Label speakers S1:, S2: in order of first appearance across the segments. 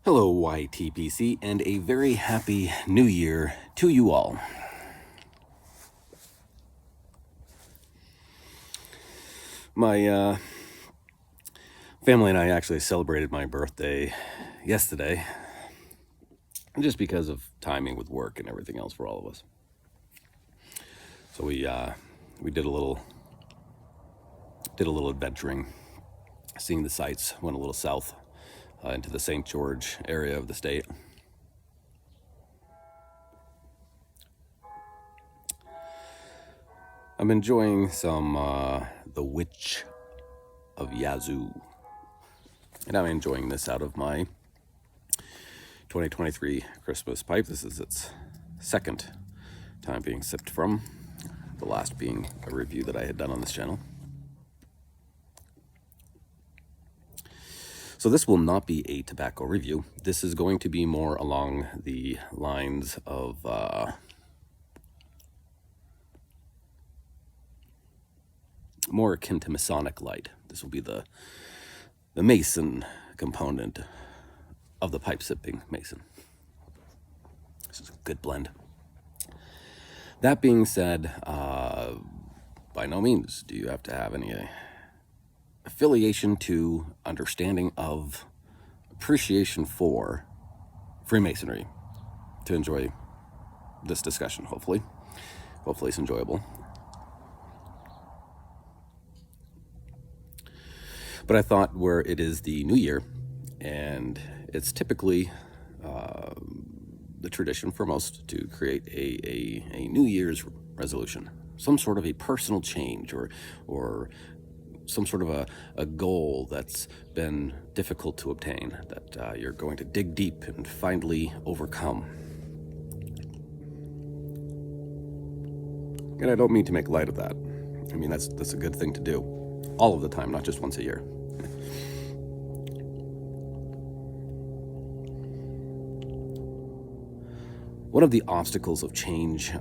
S1: Hello, YTPC, and a very happy new year to you all. My family and I actually celebrated my birthday yesterday, just because of timing with work and everything else for all of us. So we did a little adventuring, seeing the sights. Went a little south into the St. George area of the state. I'm enjoying some The Witch of Yazoo. And I'm enjoying this out of my 2023 Christmas pipe. This is its second time being sipped from, the last being a review that I had done on this channel. So this will not be a tobacco review. This is going to be more along the lines of more akin to Masonic Light. This will be the Mason component of the pipe sipping Mason. This is a good blend. That being said, by no means do you have to have any affiliation to, understanding of, appreciation for Freemasonry to enjoy this discussion, hopefully. Hopefully it's enjoyable. But I thought, where it is the new year, and it's typically the tradition for most to create a New Year's resolution, some sort of a personal change or some sort of a goal that's been difficult to obtain, that you're going to dig deep and finally overcome. And I don't mean to make light of that. I mean, that's a good thing to do all of the time, not just once a year. One of the obstacles of change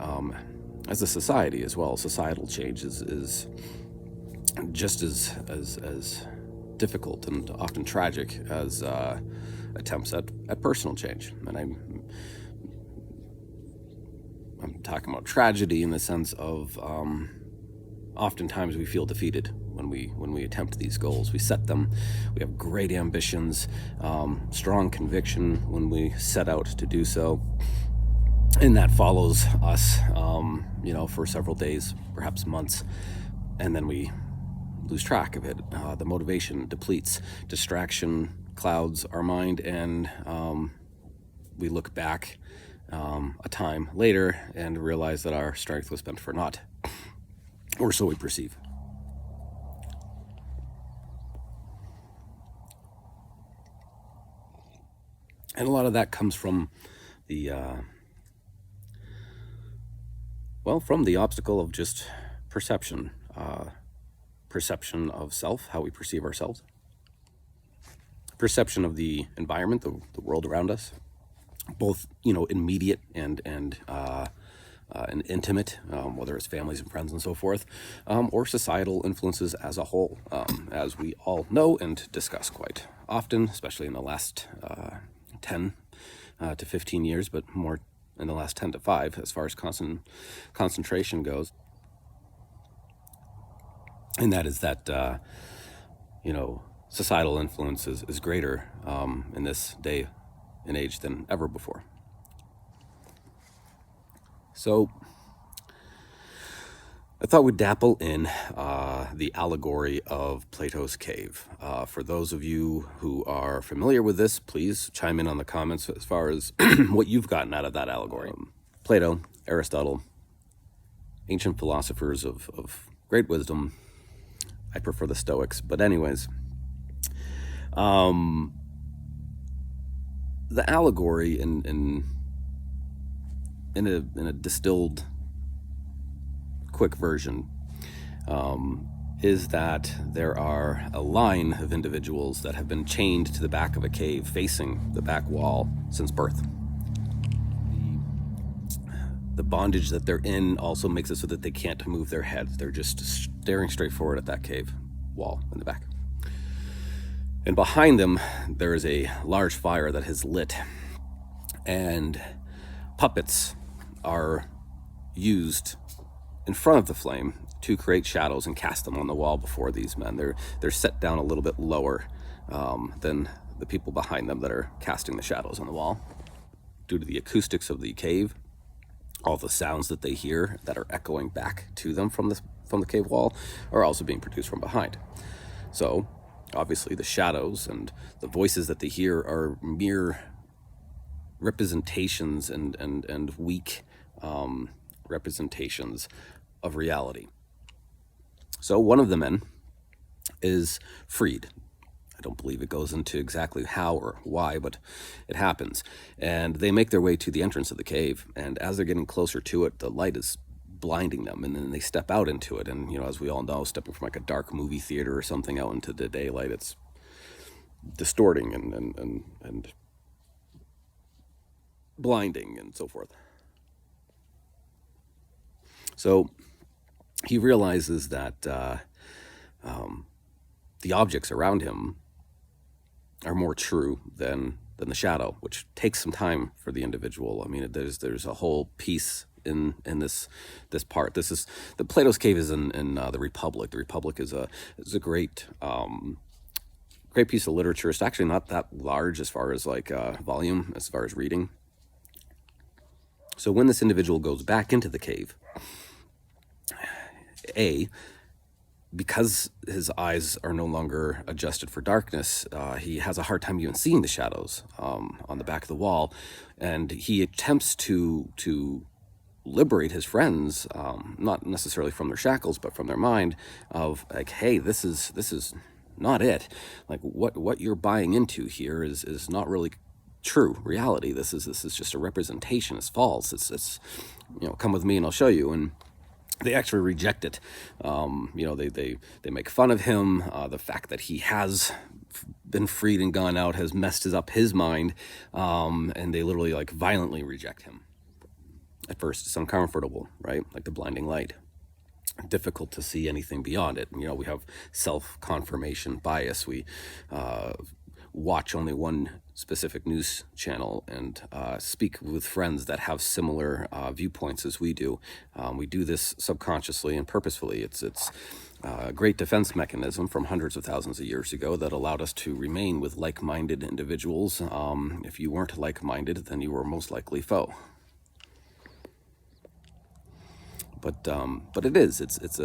S1: as a society as well, societal change is just as difficult and often tragic as attempts at personal change. And I'm talking about tragedy in the sense of oftentimes we feel defeated when we attempt these goals. We set them, we have great ambitions, strong conviction when we set out to do so. And that follows us, for several days, perhaps months, and then we lose track of it. The motivation depletes, distraction clouds our mind, and we look back a time later and realize that our strength was spent for naught, or so we perceive. And a lot of that comes from the obstacle of just perception. Perception of self, how we perceive ourselves. Perception of the environment, the world around us, both immediate and intimate, whether it's families and friends and so forth, or societal influences as a whole, as we all know and discuss quite often, especially in the last 10 to 15 years, but more in the last 10 to 5 as far as concentration goes. And that is that, societal influence is greater in this day and age than ever before. So I thought we'd dabble in the allegory of Plato's cave. For those of you who are familiar with this, please chime in on the comments as far as what you've gotten out of that allegory. Plato, Aristotle, ancient philosophers of great wisdom. I prefer the Stoics, but anyways, the allegory in a distilled, quick version is that there are a line of individuals that have been chained to the back of a cave, facing the back wall since birth. The bondage that they're in also makes it so that they can't move their heads. They're just staring straight forward at that cave wall in the back. And behind them, there is a large fire that has lit, and puppets are used in front of the flame to create shadows and cast them on the wall before these men. They're set down a little bit lower than the people behind them that are casting the shadows on the wall. Due to the acoustics of the cave, all the sounds that they hear that are echoing back to them from the cave wall are also being produced from behind. So obviously the shadows and the voices that they hear are mere representations and weak representations of reality. So one of the men is freed. I don't believe it goes into exactly how or why, but it happens. And they make their way to the entrance of the cave, and as they're getting closer to it, the light is blinding them, and then they step out into it. And, as we all know, stepping from like a dark movie theater or something out into the daylight, it's distorting and blinding and so forth. So he realizes that the objects around him are more true than the shadow, which takes some time for the individual. I mean, there's a whole piece in this part. This is the Plato's Cave is in the Republic. The Republic is a great piece of literature. It's actually not that large as far as like volume, as far as reading. So when this individual goes back into the cave, because his eyes are no longer adjusted for darkness, he has a hard time even seeing the shadows on the back of the wall, and he attempts to liberate his friends, not necessarily from their shackles, but from their mind of like, hey, this is not it. Like what you're buying into here is not really true reality. This is just a representation. It's false. It's come with me and I'll show you. And they actually reject it. They make fun of him. The fact that he has been freed and gone out has messed up his mind, and they literally like violently reject him. At first, it's uncomfortable, right? Like the blinding light. Difficult to see anything beyond it. We have self-confirmation bias. We watch only one specific news channel and speak with friends that have similar viewpoints as we do. We do this subconsciously and purposefully. It's a great defense mechanism from hundreds of thousands of years ago that allowed us to remain with like-minded individuals. If you weren't like-minded, then you were most likely foe. But it is. It's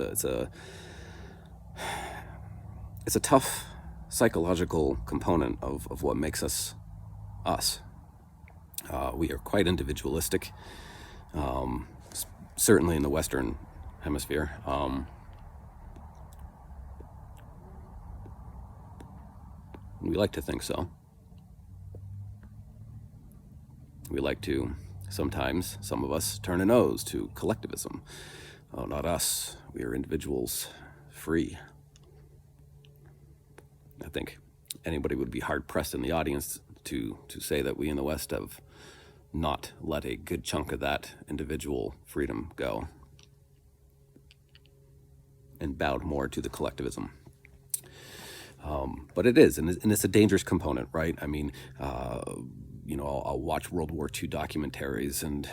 S1: a tough psychological component of what makes us us. We are quite individualistic, certainly in the Western Hemisphere. We like to think so. We like to, sometimes, some of us, turn a nose to collectivism. Oh, not us. We are individuals, free. I think anybody would be hard-pressed in the audience to say that we in the West have not let a good chunk of that individual freedom go and bowed more to the collectivism. But it is, and it's a dangerous component, right? I mean, I'll watch World War II documentaries, and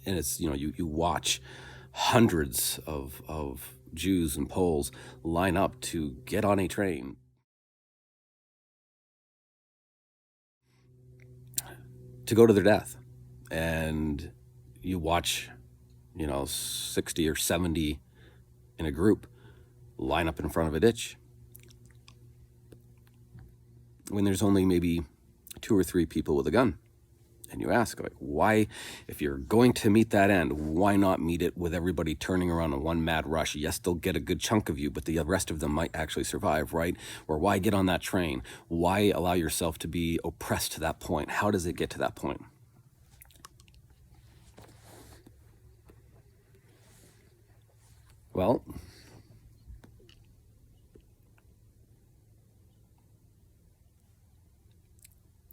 S1: and it's you watch hundreds of Jews and Poles line up to get on a train to go to their death, and you watch 60 or 70 in a group line up in front of a ditch when there's only maybe 2 or 3 people with a gun. And you ask, like, why, if you're going to meet that end, why not meet it with everybody turning around in one mad rush? Yes, they'll get a good chunk of you, but the rest of them might actually survive, right? Or why get on that train? Why allow yourself to be oppressed to that point? How does it get to that point? Well,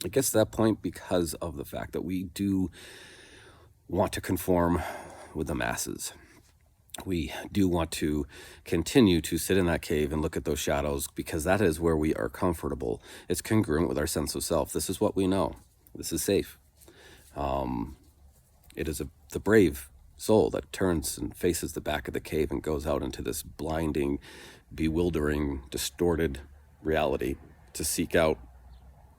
S1: it gets to that point because of the fact that we do want to conform with the masses. We do want to continue to sit in that cave and look at those shadows, because that is where we are comfortable. It's congruent with our sense of self. This is what we know. This is safe. It is the brave soul that turns and faces the back of the cave and goes out into this blinding, bewildering, distorted reality to seek out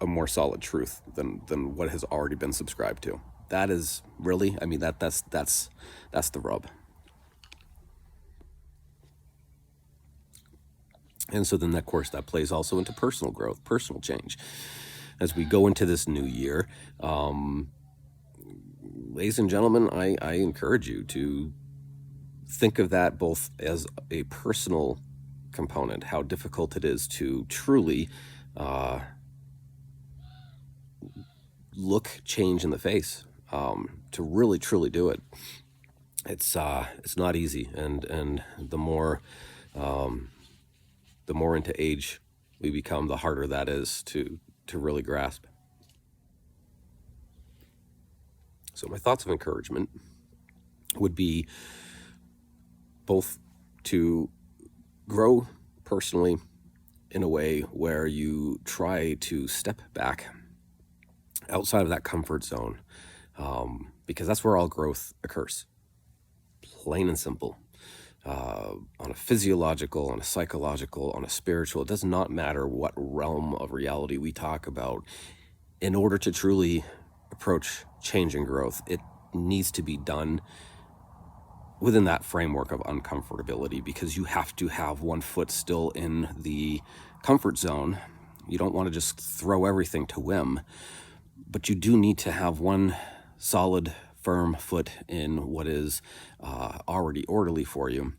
S1: a more solid truth than what has already been subscribed to. That is really, I mean, that's the rub. And so then, of course, that plays also into personal growth, personal change. As we go into this new year, ladies and gentlemen, I encourage you to think of that both as a personal component, how difficult it is to truly look change in the face, to really, truly do it. It's not easy, and the more into age we become, the harder that is to really grasp. So my thoughts of encouragement would be both to grow personally in a way where you try to step back outside of that comfort zone, because that's where all growth occurs. Plain and simple. On a physiological, on a psychological, on a spiritual, it does not matter what realm of reality we talk about. In order to truly approach change and growth, it needs to be done within that framework of uncomfortability, because you have to have one foot still in the comfort zone. You don't want to just throw everything to whim, but you do need to have one solid, firm foot in what is already orderly for you,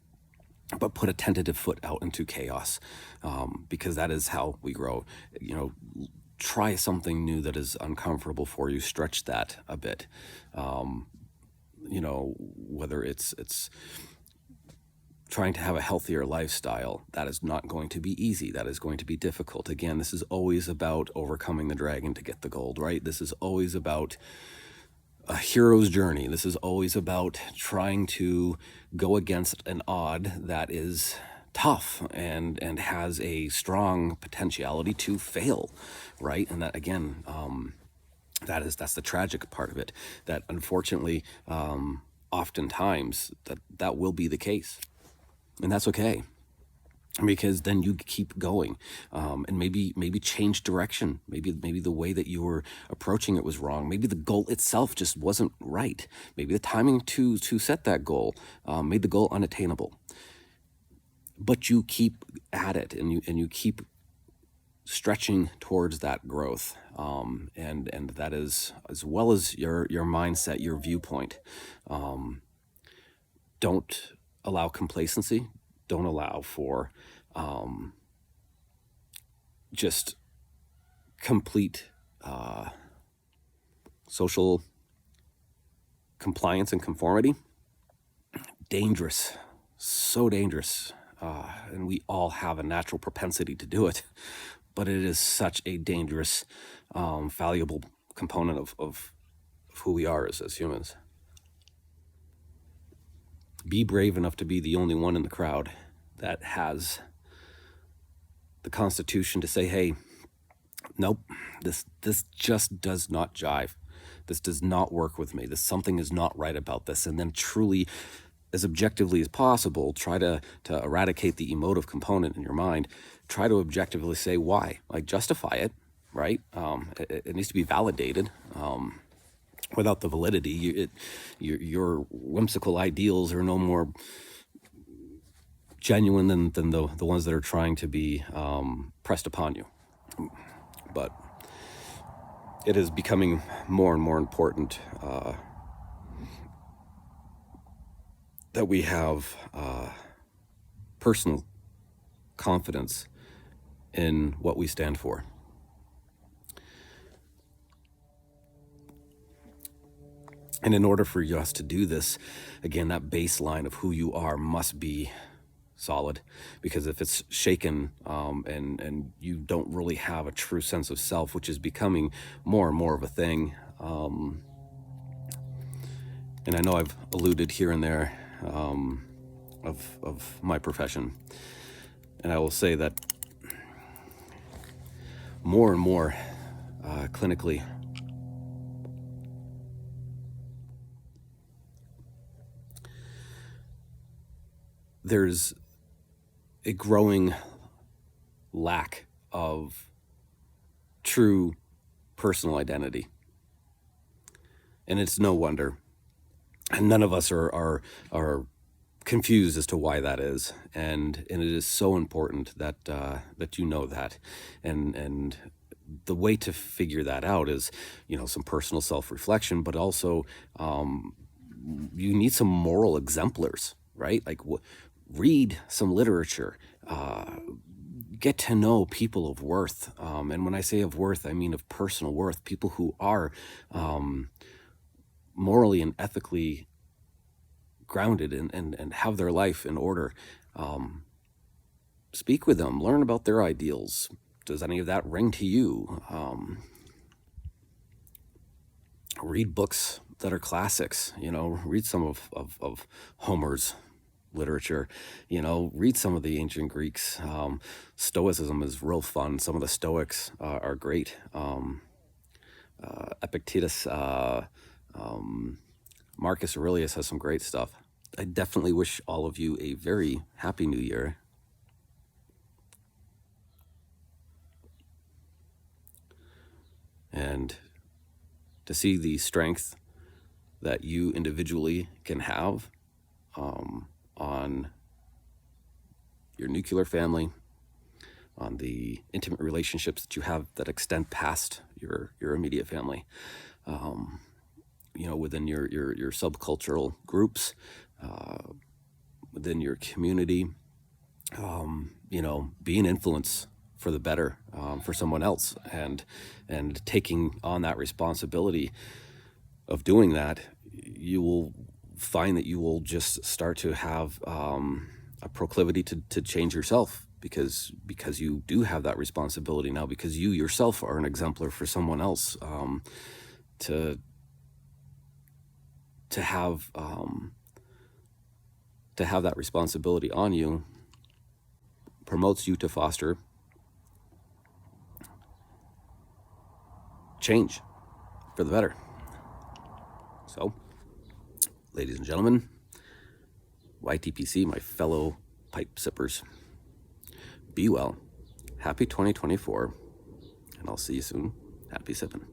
S1: but put a tentative foot out into chaos, because that is how we grow. Try something new that is uncomfortable for you. Stretch that a bit. Whether it's trying to have a healthier lifestyle, that is not going to be easy. That is going to be difficult. Again, this is always about overcoming the dragon to get the gold, right? This is always about a hero's journey. This is always about trying to go against an odd that is tough and has a strong potentiality to fail, right? And that, again, that's the tragic part of it, that unfortunately, oftentimes that will be the case. And that's okay, because then you keep going, and maybe change direction. Maybe the way that you were approaching it was wrong. Maybe the goal itself just wasn't right. Maybe the timing to set that goal made the goal unattainable. But you keep at it, and you keep stretching towards that growth, and that is, as well as your mindset, your viewpoint. Don't allow complacency. Don't allow for just complete social compliance and conformity. Dangerous, so dangerous. And we all have a natural propensity to do it, but it is such a dangerous, valuable component of who we are as humans. Be brave enough to be the only one in the crowd that has the constitution to say, hey, nope, this just does not jive. This does not work with me. Something is not right about this. And then truly, as objectively as possible, try to eradicate the emotive component in your mind. Try to objectively say why, like justify it, right? It needs to be validated. Without the validity, your whimsical ideals are no more genuine than the ones that are trying to be pressed upon you. But it is becoming more and more important that we have personal confidence in what we stand for. And in order for us to do this, again, that baseline of who you are must be solid, because if it's shaken, and you don't really have a true sense of self, which is becoming more and more of a thing, and I know I've alluded here and there of my profession. And I will say that more and more clinically, there's a growing lack of true personal identity. And it's no wonder. And none of us are confused as to why that is. And it is so important that that you know that. And the way to figure that out is, some personal self-reflection, but also you need some moral exemplars, right? Like read some literature, get to know people of worth. And when I say of worth, I mean of personal worth, people who are morally and ethically grounded and have their life in order. Speak with them, learn about their ideals. Does any of that ring to you? Read books that are classics, read some of Homer's literature, read some of the ancient Greeks. Stoicism is real fun. Some of the Stoics are great. Epictetus, Marcus Aurelius has some great stuff. I definitely wish all of you a very happy new year. And to see the strength that you individually can have on your nuclear family, on the intimate relationships that you have that extend past your immediate family, within your subcultural groups, within your community, be an influence for the better, for someone else, and taking on that responsibility of doing that, you will find that you will just start to have a proclivity to change yourself, because you do have that responsibility now, because you yourself are an exemplar for someone else, to have that responsibility on you promotes you to foster change for the better. So, ladies and gentlemen, YTPC, my fellow pipe sippers, be well. Happy 2024, and I'll see you soon. Happy sipping.